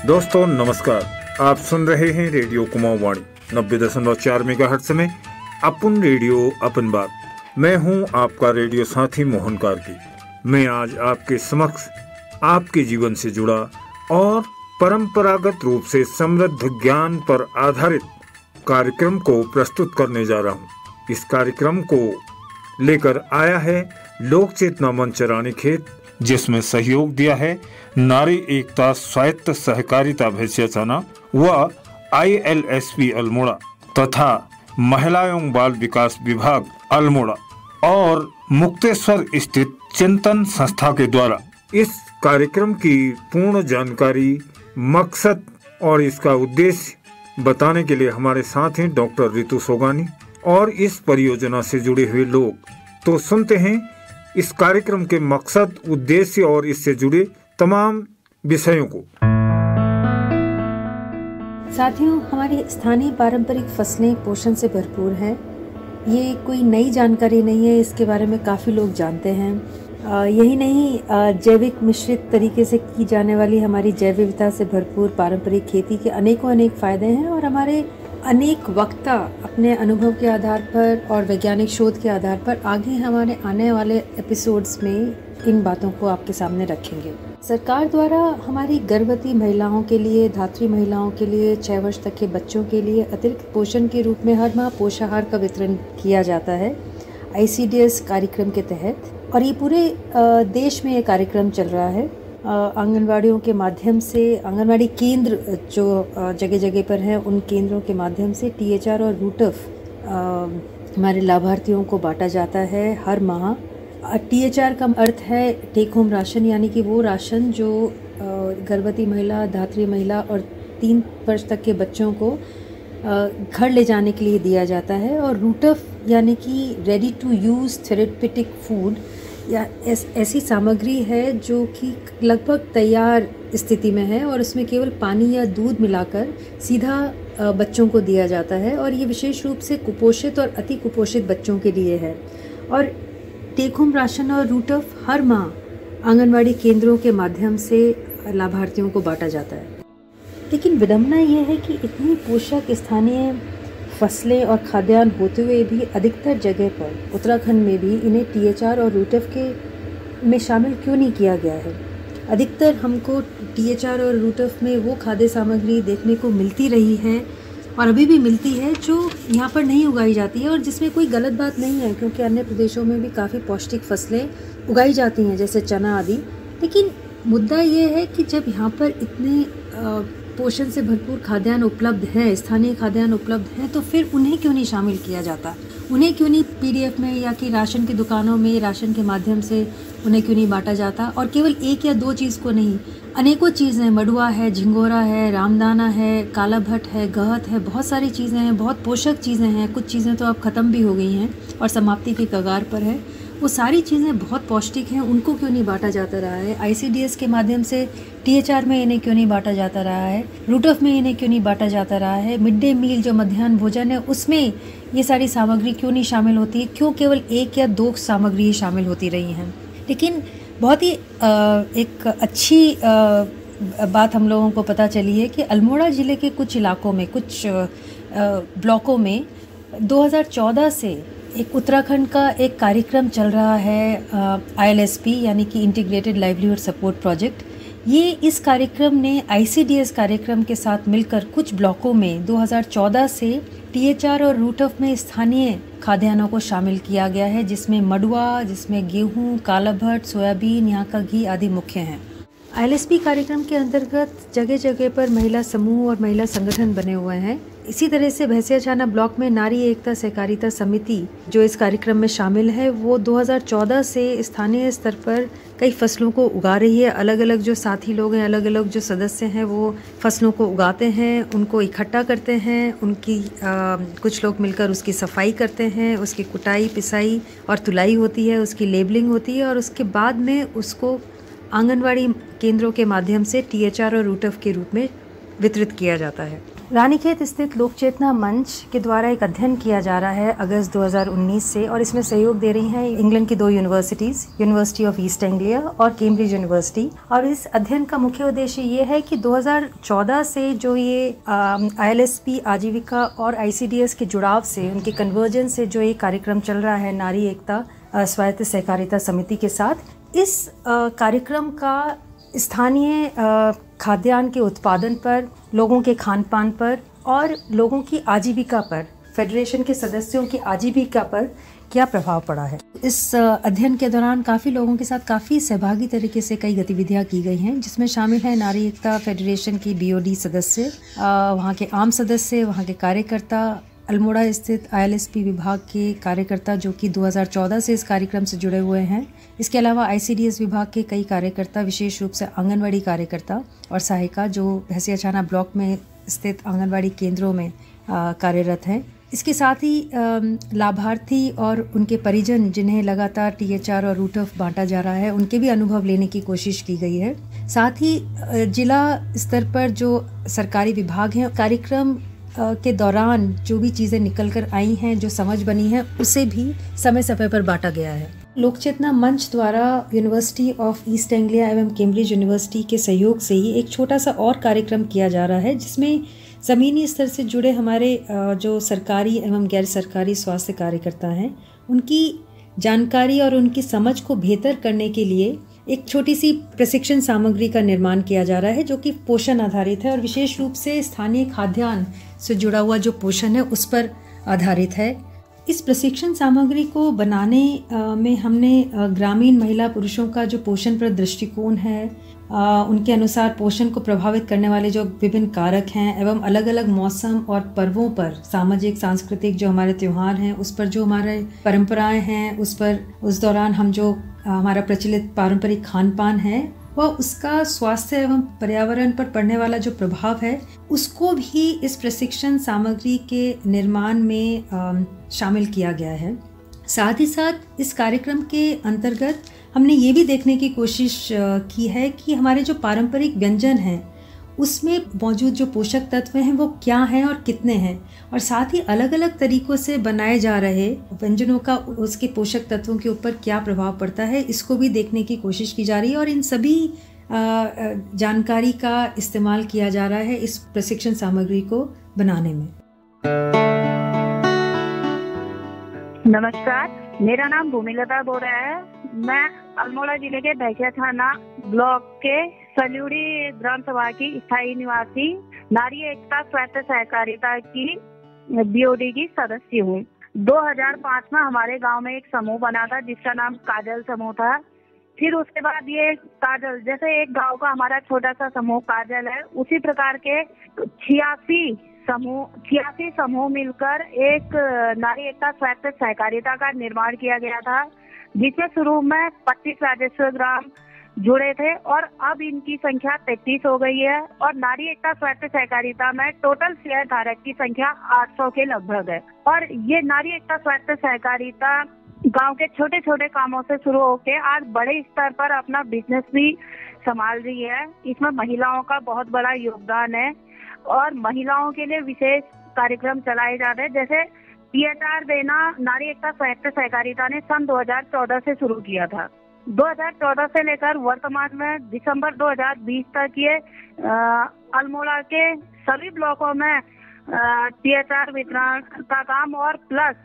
दोस्तों नमस्कार, आप सुन रहे हैं रेडियो कुमाऊं वाणी 90.4 मेगाहर्ट्ज में अपन रेडियो अपन बात। मैं हूं आपका रेडियो साथी मोहन कार्की। मैं आज आपके समक्ष आपके जीवन से जुड़ा और परंपरागत रूप से समृद्ध ज्ञान पर आधारित कार्यक्रम को प्रस्तुत करने जा रहा हूं। इस कार्यक्रम को लेकर आया है लोक चेतना मंच रानीखेत, जिसमें सहयोग दिया है नारी एकता स्वायत्त सहकारिता भैंसियाछाना व ILSP अल्मोड़ा तथा महिला एवं बाल विकास विभाग अल्मोड़ा और मुक्तेश्वर स्थित चिंतन संस्था के द्वारा। इस कार्यक्रम की पूर्ण जानकारी, मकसद और इसका उद्देश्य बताने के लिए हमारे साथ हैं डॉक्टर रितु सोगानी और इस परियोजना से जुड़े हुए लोग। तो सुनते हैं इस कार्यक्रम के मकसद, उद्देश्य और इससे जुड़े तमाम विषयों को। साथियों, हमारी स्थानीय पारंपरिक फसलें पोषण से भरपूर हैं। ये कोई नई जानकारी नहीं है, इसके बारे में काफ़ी लोग जानते हैं। यही नहीं, जैविक मिश्रित तरीके से की जाने वाली हमारी जैव विविधता से भरपूर पारंपरिक खेती के अनेक फ़ायदे हैं और हमारे अनेक वक्ता अपने अनुभव के आधार पर और वैज्ञानिक शोध के आधार पर आगे हमारे आने वाले एपिसोड्स में इन बातों को आपके सामने रखेंगे। सरकार द्वारा हमारी गर्भवती महिलाओं के लिए, धात्री महिलाओं के लिए, 6 वर्ष तक के बच्चों के लिए अतिरिक्त पोषण के रूप में हर माह पोषाहार का वितरण किया जाता है ICDS कार्यक्रम के तहत। और ये पूरे देश में ये कार्यक्रम चल रहा है। आंगनवाड़ियों के माध्यम से, आंगनवाड़ी केंद्र जो जगह जगह पर हैं, उन केंद्रों के माध्यम से THR और रूटफ हमारे लाभार्थियों को बांटा जाता है हर माह। THR का अर्थ है टेक होम राशन, यानी कि वो राशन जो गर्भवती महिला, धात्री महिला और 3 वर्ष तक के बच्चों को घर ले जाने के लिए दिया जाता है। और रूटफ यानी कि ready to use therapeutic food, या ऐसी सामग्री है जो कि लगभग तैयार स्थिति में है और उसमें केवल पानी या दूध मिलाकर सीधा बच्चों को दिया जाता है। और ये विशेष रूप से कुपोषित और अति कुपोषित बच्चों के लिए है। और टेक होम राशन और रूटफ हर माह आंगनवाड़ी केंद्रों के माध्यम से लाभार्थियों को बांटा जाता है। लेकिन विडंबना ये है कि इतनी पोषक स्थानीय फसलें और खाद्यान्न होते हुए भी अधिकतर जगह पर, उत्तराखंड में भी, इन्हें THR और रूटफ के में शामिल क्यों नहीं किया गया है। अधिकतर हमको THR और रूटफ में वो खाद्य सामग्री देखने को मिलती रही है और अभी भी मिलती है जो यहाँ पर नहीं उगाई जाती है, और जिसमें कोई गलत बात नहीं है क्योंकि अन्य प्रदेशों में भी काफ़ी पौष्टिक फसलें उगाई जाती हैं जैसे चना आदि। लेकिन मुद्दा ये है कि जब यहाँ पर इतने पोषण से भरपूर खाद्यान्न उपलब्ध है, स्थानीय खाद्यान्न उपलब्ध है, तो फिर उन्हें क्यों नहीं शामिल किया जाता? उन्हें क्यों नहीं PDF में या कि राशन की दुकानों में राशन के माध्यम से उन्हें क्यों नहीं बांटा जाता? और केवल 1 या 2 चीज़ को नहीं, अनेकों चीज़ें, मडुआ है, झिंगोरा है, रामदाना है, काला भट्ट है, गहत है, बहुत सारी चीज़ें हैं, बहुत पोषक चीज़ें हैं। कुछ चीज़ें तो अब ख़त्म भी हो गई हैं और समाप्ति के कगार पर है। वो सारी चीज़ें बहुत पौष्टिक हैं, उनको क्यों नहीं बांटा जाता रहा है? ICDS के माध्यम से THR में इन्हें क्यों नहीं बांटा जाता रहा है? रूटफ में इन्हें क्यों नहीं बांटा जाता रहा है? मिड डे मील जो मध्याह्न भोजन है उसमें ये सारी सामग्री क्यों नहीं शामिल होती है? क्यों केवल 1 या 2 सामग्री शामिल होती रही हैं? लेकिन बहुत ही एक अच्छी बात हम लोगों को पता चली है कि अल्मोड़ा ज़िले के कुछ इलाकों में, कुछ ब्लॉकों में 2014 से एक उत्तराखंड का एक कार्यक्रम चल रहा है ILSP यानी कि इंटीग्रेटेड लाइवलीहुड सपोर्ट प्रोजेक्ट। ये इस कार्यक्रम ने ICDS कार्यक्रम के साथ मिलकर कुछ ब्लॉकों में 2014 से THR और रूटफ में स्थानीय खाद्यान्नों को शामिल किया गया है, जिसमें मडुआ, जिसमें गेहूँ, काला भट्ट, सोयाबीन, यहाँ का घी आदि मुख्य हैं। ILSP कार्यक्रम के अंतर्गत जगह जगह पर महिला समूह और महिला संगठन बने हुए हैं। इसी तरह से भैंसियाछाना ब्लॉक में नारी एकता सहकारिता समिति जो इस कार्यक्रम में शामिल है, वो 2014 से स्थानीय स्तर पर कई फसलों को उगा रही है। अलग अलग जो साथी लोग हैं, अलग अलग जो सदस्य हैं, वो फसलों को उगाते हैं, उनको इकट्ठा करते हैं, उनकी कुछ लोग मिलकर उसकी सफाई करते हैं, उसकी कुटाई, पिसाई और तुलाई होती है, उसकी लेबलिंग होती है और उसके बाद में उसको आंगनवाड़ी केंद्रों के माध्यम से THR और रूटफ के रूप में वितरित किया जाता है। रानीखेत स्थित लोक चेतना मंच के द्वारा एक अध्ययन किया जा रहा है अगस्त 2019 से, और इसमें सहयोग दे रही हैं इंग्लैंड की 2 universities, university of east Anglia और कैम्ब्रिज यूनिवर्सिटी। और इस अध्ययन का मुख्य उद्देश्य ये है कि 2014 से जो ये ILSP आजीविका और ICDS के जुड़ाव से, उनके कन्वर्जन से जो ये कार्यक्रम चल रहा है नारी एकता स्वायत्त सहकारिता समिति के साथ, इस कार्यक्रम का स्थानीय खाद्यान्न के उत्पादन पर, लोगों के खान पान पर और लोगों की आजीविका पर, फेडरेशन के सदस्यों की आजीविका पर क्या प्रभाव पड़ा है। इस अध्ययन के दौरान काफ़ी लोगों के साथ काफ़ी सहभागी तरीके से कई गतिविधियां की गई हैं, जिसमें शामिल है नारी एकता फेडरेशन की BOD सदस्य, वहाँ के आम सदस्य, वहाँ के कार्यकर्ता, अल्मोड़ा स्थित ILSP विभाग के कार्यकर्ता जो कि 2014 से इस कार्यक्रम से जुड़े हुए हैं। इसके अलावा ICDS विभाग के कई कार्यकर्ता, विशेष रूप से आंगनवाड़ी कार्यकर्ता और सहायिका जो भैंसिया छाना ब्लॉक में स्थित आंगनवाड़ी केंद्रों में कार्यरत हैं। इसके साथ ही लाभार्थी और उनके परिजन जिन्हें लगातार THR और रूटऑफ बांटा जा रहा है, उनके भी अनुभव लेने की कोशिश की गई है। साथ ही जिला स्तर पर जो सरकारी विभाग हैं, कार्यक्रम के दौरान जो भी चीज़ें निकल कर आई हैं, जो समझ बनी है, उसे भी समय समय पर बांटा गया है। लोक चेतना मंच द्वारा यूनिवर्सिटी ऑफ ईस्ट एंग्लिया एवं कैम्ब्रिज यूनिवर्सिटी के सहयोग से ही एक छोटा सा और कार्यक्रम किया जा रहा है, जिसमें ज़मीनी स्तर से जुड़े हमारे जो सरकारी एवं गैर सरकारी स्वास्थ्य कार्यकर्ता हैं, उनकी जानकारी और उनकी समझ को बेहतर करने के लिए एक छोटी सी प्रशिक्षण सामग्री का निर्माण किया जा रहा है, जो कि पोषण आधारित है और विशेष रूप से स्थानीय खाद्यान्न से जुड़ा हुआ जो पोषण है उस पर आधारित है। इस प्रशिक्षण सामग्री को बनाने में हमने ग्रामीण महिला पुरुषों का जो पोषण पर दृष्टिकोण है, उनके अनुसार पोषण को प्रभावित करने वाले जो विभिन्न कारक हैं एवं अलग अलग मौसम और पर्वों पर, सामाजिक सांस्कृतिक जो हमारे त्योहार हैं उस पर, जो हमारे परंपराएं हैं उस पर, उस दौरान हम जो हमारा प्रचलित पारंपरिक खान पान है वह उसका स्वास्थ्य एवं पर्यावरण पर पड़ने वाला जो प्रभाव है, उसको भी इस प्रशिक्षण सामग्री के निर्माण में शामिल किया गया है। साथ ही साथ इस कार्यक्रम के अंतर्गत हमने ये भी देखने की कोशिश की है कि हमारे जो पारंपरिक व्यंजन हैं उसमें मौजूद जो पोषक तत्व हैं वो क्या हैं और कितने हैं, और साथ ही अलग अलग तरीकों से बनाए जा रहे व्यंजनों का उसके पोषक तत्वों के ऊपर क्या प्रभाव पड़ता है, इसको भी देखने की कोशिश की जा रही है। और इन सभी जानकारी का इस्तेमाल किया जा रहा है इस प्रशिक्षण सामग्री को बनाने में। नमस्कार, मेरा नाम भूमिलता बोरा है। मैं अल्मोड़ा जिले के भैंसिया थाना ब्लॉक के सल्यूड़ी ग्राम सभा की स्थायी निवासी नारी एकता स्वायत्त सहकारिता की BOD की सदस्य हूँ। 2005 में हमारे गांव में एक समूह बना था जिसका नाम काजल समूह था। फिर उसके बाद ये काजल, जैसे एक गांव का हमारा छोटा सा समूह काजल है, उसी प्रकार के 86 समूह मिलकर एक नारी एकता स्वायत्त सहकारिता का निर्माण किया गया था, जिसमें शुरू में 25 राजस्व ग्राम जुड़े थे और अब इनकी संख्या 33 हो गई है। और नारी एकता स्वायत्त सहकारिता में टोटल शेयर धारक की संख्या 800 के लगभग है। और ये नारी एकता स्वायत्त सहकारिता गांव के छोटे छोटे कामों से शुरू होकर आज बड़े स्तर पर अपना बिजनेस भी संभाल रही है। इसमें महिलाओं का बहुत बड़ा योगदान है और महिलाओं के लिए विशेष कार्यक्रम चलाए जा रहे हैं। जैसे THR देना नारी एकता स्वायत्त सहकारिता ने सन 2014 से शुरू किया था। 2014 से लेकर वर्तमान में दिसंबर 2020 तक ये अल्मोड़ा के सभी ब्लॉकों में THR वितरण का काम और प्लस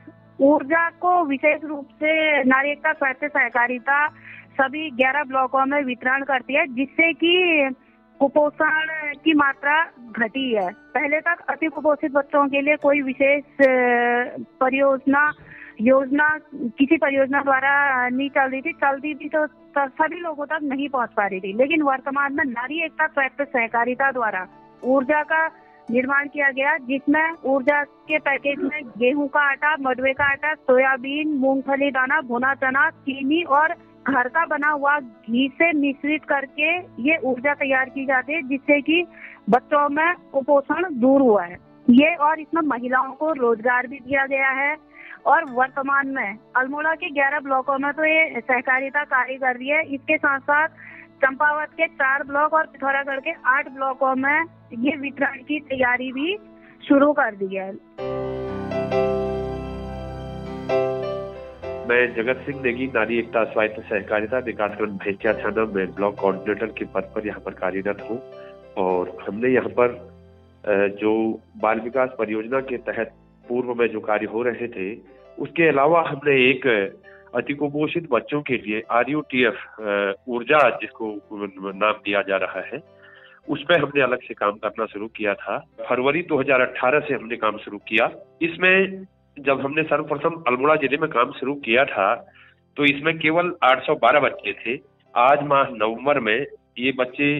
ऊर्जा को विशेष रूप से नारी एकता स्वायत्त सहकारिता सभी 11 ब्लॉकों में वितरण करती है, जिससे कि कुपोषण की मात्रा घटी है। पहले तक अति कुपोषित बच्चों के लिए कोई विशेष योजना किसी परियोजना द्वारा नहीं चलती थी तो सभी लोगों तक नहीं पहुंच पा रही थी। लेकिन वर्तमान में नारी एकता स्वायत्त सहकारिता द्वारा ऊर्जा का निर्माण किया गया, जिसमें ऊर्जा के पैकेज में गेहूं का आटा, मडवे का आटा, सोयाबीन, मूंगफली दाना, भुना चना, चीनी और घर का बना हुआ घी से मिश्रित करके ये ऊर्जा तैयार की जाती है, जिससे कि बच्चों में कुपोषण दूर हुआ है। ये और इसमें महिलाओं को रोजगार भी दिया गया है। और वर्तमान में अल्मोड़ा के 11 ब्लॉकों में तो ये सहकारिता कार्य कर रही है। इसके साथ साथ चंपावत के 4 ब्लॉक और पिथौरागढ़ के 8 ब्लॉकों में ये वितरण की तैयारी भी शुरू कर दिया है। मैं जगत सिंह नेगी नारी एकता स्वायत्त सहकारिता विकासखंड भैंसिया थाना में ब्लॉक कोऑर्डिनेटर के पद पर यहाँ पर कार्यरत हूँ। और हमने यहाँ पर जो बाल विकास परियोजना के तहत पूर्व में जो कार्य हो रहे थे, उसके अलावा हमने एक अतिकुपोषित बच्चों के लिए RUTF ऊर्जा, जिसको नाम दिया जा रहा है, उस पर हमने अलग से काम करना शुरू किया था। फरवरी 2018 से हमने काम शुरू किया। इसमें जब हमने सर्वप्रथम अल्मोड़ा जिले में काम शुरू किया था तो इसमें केवल 812 बच्चे थे। आज माह नवंबर में ये बच्चे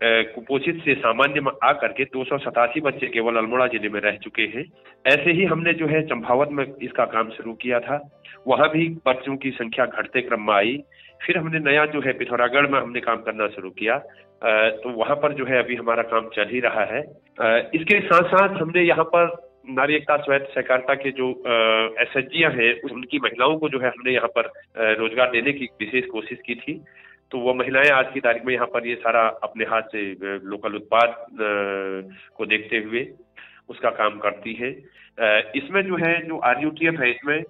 कुपोषित से सामान्य में आकर के 287 बच्चे केवल अल्मोड़ा जिले में रह चुके हैं। ऐसे ही हमने जो है चंपावत में इसका काम शुरू किया था, वहां भी बच्चों की संख्या घटते क्रम में आई। फिर हमने नया जो है पिथौरागढ़ में हमने काम करना शुरू किया, तो वहां पर जो है अभी हमारा काम चल ही रहा है। इसके साथ साथ हमने यहाँ पर नारी एकता स्वायत्त सहकारिता के जो SHGयां हैं, उनकी महिलाओं को जो है हमने यहाँ पर रोजगार देने की विशेष कोशिश की थी। तो वो महिलाएं आज की तारीख में यहाँ पर ये सारा अपने हाथ से लोकल उत्पाद को देखते हुए उसका काम करती है। इसमें जो है जो RUTF है, इसमें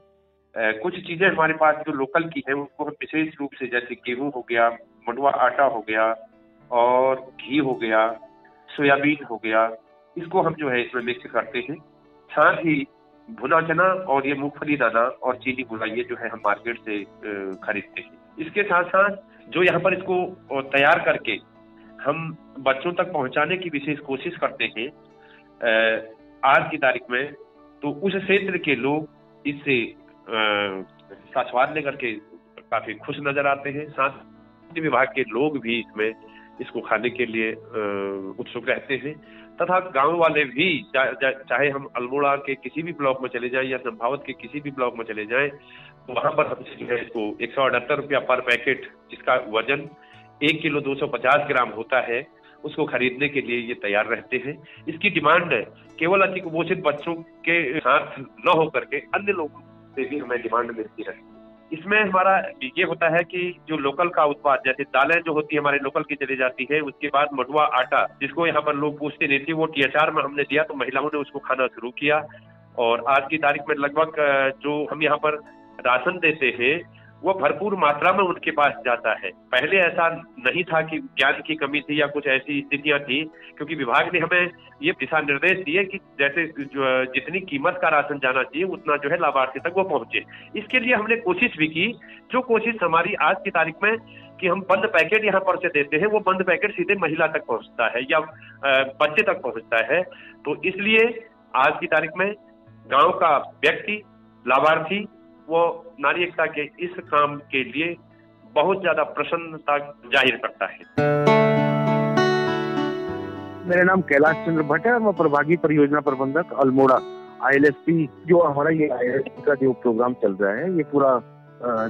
कुछ चीजें हमारे पास जो लोकल की है उसको हम विशेष रूप से, जैसे गेहूं हो गया, मंडुआ आटा हो गया और घी हो गया, सोयाबीन हो गया, इसको हम जो है इसमें मिक्स करते हैं। साथ ही भुना चना और ये मूंगफली दाना और चीनी गुड़ा ये जो है हम मार्केट से खरीदते हैं। इसके साथ साथ जो यहाँ पर इसको तैयार करके हम बच्चों तक पहुंचाने की विशेष कोशिश करते हैं आज की तारीख में, तो उस क्षेत्र के लोग इससे का स्वाद लेकर के काफी खुश नजर आते हैं। साथ ही विभाग के लोग भी इसमें इसको खाने के लिए उत्सुक रहते हैं तथा गांव वाले भी, चाहे हम अल्मोड़ा के किसी भी ब्लॉक में चले जाएं या चंपावत के किसी भी ब्लॉक में चले जाएं, तो वहां पर हमसे जो है इसको 178 रुपया पर पैकेट, जिसका वजन 1 किलो 250 ग्राम होता है, उसको खरीदने के लिए ये तैयार रहते हैं। इसकी डिमांड केवल अतिकुपोषित बच्चों के साथ न होकर के अन्य लोगों से भी हमें डिमांड मिलती है। इसमें हमारा ये होता है कि जो लोकल का उत्पाद, जैसे दालें जो होती है हमारे लोकल की चली जाती है, उसके बाद मंडुआ आटा, जिसको यहाँ पर लोग पूछते नहीं थे, वो THR में हमने दिया तो महिलाओं ने उसको खाना शुरू किया। और आज की तारीख में लगभग जो हम यहाँ पर राशन देते हैं वो भरपूर मात्रा में उनके पास जाता है। पहले ऐसा नहीं था कि ज्ञान की कमी थी या कुछ ऐसी स्थितियां थी, क्योंकि विभाग ने हमें ये दिशा निर्देश दिए कि जैसे जितनी कीमत का राशन जाना चाहिए उतना जो है लाभार्थी तक वो पहुंचे। इसके लिए हमने कोशिश भी की, जो कोशिश हमारी आज की तारीख में कि हम बंद पैकेट यहाँ पर से देते हैं, वो बंद पैकेट सीधे महिला तक पहुंचता है या बच्चे तक पहुंचता है। तो इसलिए आज की तारीख में गाँव का व्यक्ति लाभार्थी वो नारी एकता के इस काम के लिए बहुत ज्यादा प्रसन्नता जाहिर करता है। मेरा नाम कैलाश चंद्र भट्ट है, मैं प्रभागी परियोजना प्रबंधक अल्मोड़ा ILSP। जो हमारा ये ILSP का जो प्रोग्राम चल रहा है, ये पूरा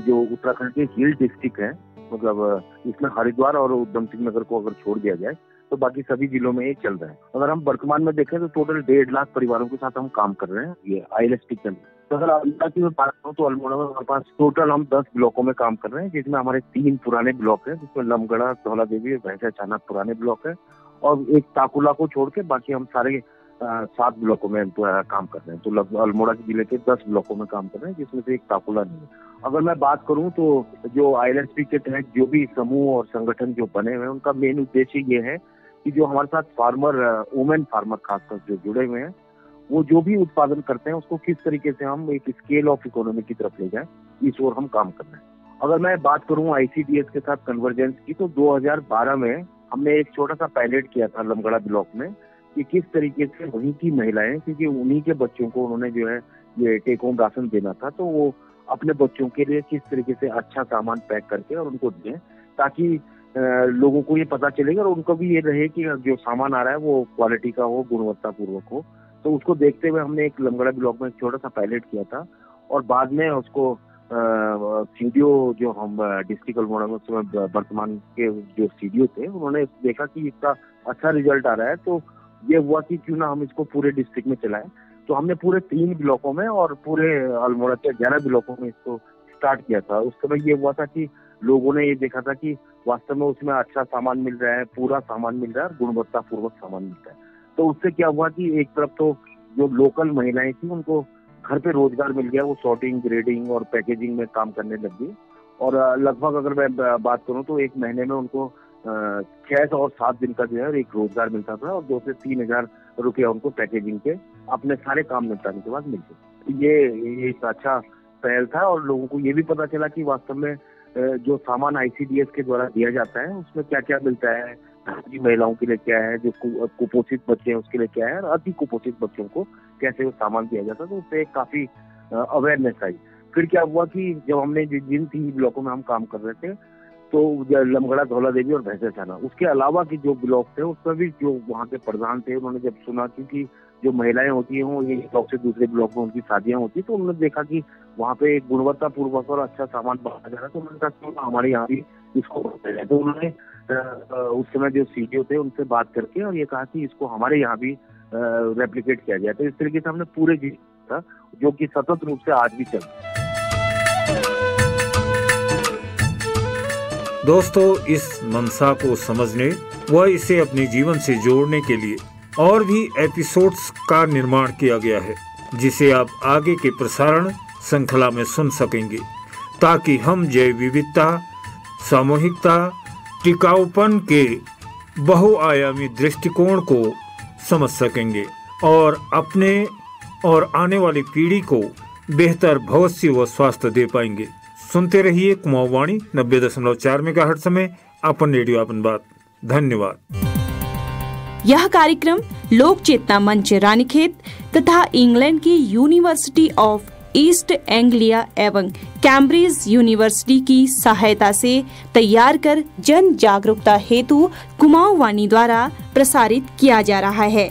जो उत्तराखंड के हिल डिस्ट्रिक्ट है, मतलब इसमें हरिद्वार और उधम सिंह नगर को अगर छोड़ दिया जाए तो बाकी सभी जिलों में ये चल रहा है। अगर हम वर्तमान में देखें तो टोटल 1.5 लाख परिवारों के साथ हम काम कर रहे हैं ये ILSP के अंदर। तो अगर अल्मोड़ा की मैं बात करूँ तो अल्मोड़ा में हमारे पास टोटल हम 10 ब्लॉकों में काम कर रहे हैं, जिसमें हमारे 3 पुराने ब्लॉक है, जिसमें लमगढ़ा, धौला देवी और भैंसिया चानक पुराने ब्लॉक है, और एक ताकुला को छोड़ के बाकी हम सारे 7 ब्लॉकों में काम कर रहे हैं। तो अल्मोड़ा जिले के 10 ब्लॉकों में काम कर रहे हैं, जिसमें से एक ताकुला नहीं है। अगर मैं बात करूं तो जो ILSP के तहत जो भी समूह और संगठन जो बने हुए हैं, उनका मेन उद्देश्य ये है कि जो हमारे साथ फार्मर, वुमेन फार्मर खासकर जो जुड़े हुए हैं, वो जो भी उत्पादन करते हैं उसको किस तरीके से हम एक स्केल ऑफ इकोनॉमी की तरफ ले जाएं, इस ओर हम काम कर रहे हैं। अगर मैं बात करूं ICDS के साथ कन्वर्जेंस की, तो 2012 में हमने एक छोटा सा पायलट किया था लमगढ़ा ब्लॉक में, कि किस तरीके से वहीं की महिलाएं, क्योंकि उन्हीं के बच्चों को उन्होंने जो है ये टेक होम राशन देना था, तो वो अपने बच्चों के लिए किस तरीके से अच्छा सामान पैक करके और उनको दें, ताकि लोगों को ये पता चलेगा और उनको भी ये रहे कि जो सामान आ रहा है वो क्वालिटी का हो, गुणवत्ता पूर्वक हो। तो उसको देखते हुए हमने एक लमगढ़ा ब्लॉक में एक छोटा सा पायलट किया था, और बाद में उसको CDO जो हम डिस्ट्रिक्ट अल्मोड़ा में उसमें वर्तमान के जो CDO थे, उन्होंने देखा कि इसका अच्छा रिजल्ट आ रहा है, तो ये हुआ कि क्यों ना हम इसको पूरे डिस्ट्रिक्ट में चलाएं। तो हमने पूरे 3 ब्लॉकों में और पूरे अल्मोड़ा के 11 ब्लॉकों में इसको स्टार्ट किया था। उस समय ये हुआ था कि लोगों ने ये देखा था कि वास्तव में उसमें अच्छा सामान मिल रहा है, पूरा सामान मिल रहा है, गुणवत्ता पूर्वक सामान मिलता है। तो उससे क्या हुआ कि एक तरफ तो जो लोकल महिलाएं थी उनको घर पे रोजगार मिल गया। वो सॉर्टिंग, ग्रेडिंग और पैकेजिंग में काम करने लग गई और लगभग अगर मैं बात करूं तो एक महीने में उनको 6 और 7 दिन का जो है एक रोजगार मिलता था और 2 से 3 हजार रुपया उनको पैकेजिंग के अपने सारे काम निपटाने के बाद मिलते। ये एक अच्छा पहल था और लोगों को ये भी पता चला कि वास्तव में जो सामान ICDS के द्वारा दिया जाता है उसमें क्या क्या मिलता है, महिलाओं के लिए क्या है, जो कुपोषित बच्चे हैं उसके लिए क्या है और अति कुपोषित बच्चों को कैसे वो सामान दिया जाता है। तो उससे काफी अवेयरनेस आई। फिर क्या हुआ कि जब हमने जिन 3 ब्लॉकों में हम काम कर रहे थे तो लमगड़ा, धौला देवी और भैंसाछाना, उसके अलावा की जो ब्लॉक थे उसमें भी जो वहाँ के प्रधान थे उन्होंने जब सुना क्योंकि जो महिलाएं होती हैं वो एक ब्लॉक से दूसरे ब्लॉक में उनकी शादियां होती तो उन्होंने देखा कि वहाँ पे गुणवत्ता पूर्वक और अच्छा सामान बनाया जा रहा है। तो उन्होंने कहा हमारे यहाँ भी इसको बनाया जाए। तो उन्होंने उस समय जो CDO थे उनसे बात करके और ये कहा कि इसको हमारे यहाँ भी रेप्लिकेट किया जाए। तो इस तरीके से हमने पूरे जिला था जो कि सतत रूप से आज भी चल रहा है। दोस्तों, इस मंशा को समझने व इसे अपने जीवन से जोड़ने के लिए और भी एपिसोड्स का निर्माण किया गया है जिसे आप आगे के प्रसारण श्रृंखला में सुन सकेंगे ताकि हम जैव विविधता, सामूहिकता, टिकाऊपन के बहुआयामी दृष्टिकोण को समझ सकेंगे और अपने और आने वाली पीढ़ी को बेहतर भविष्य व स्वास्थ्य दे पाएंगे। सुनते रहिए कुमाऊं वाणी 90.4 मेगाहर्ट्ज में अपन रेडियो अपन बात। धन्यवाद। यह कार्यक्रम लोक चेतना मंच रानीखेत तथा इंग्लैंड की यूनिवर्सिटी ऑफ ईस्ट एंग्लिया एवं कैम्ब्रिज यूनिवर्सिटी की सहायता से तैयार कर जन जागरूकता हेतु कुमाऊं वाणी द्वारा प्रसारित किया जा रहा है।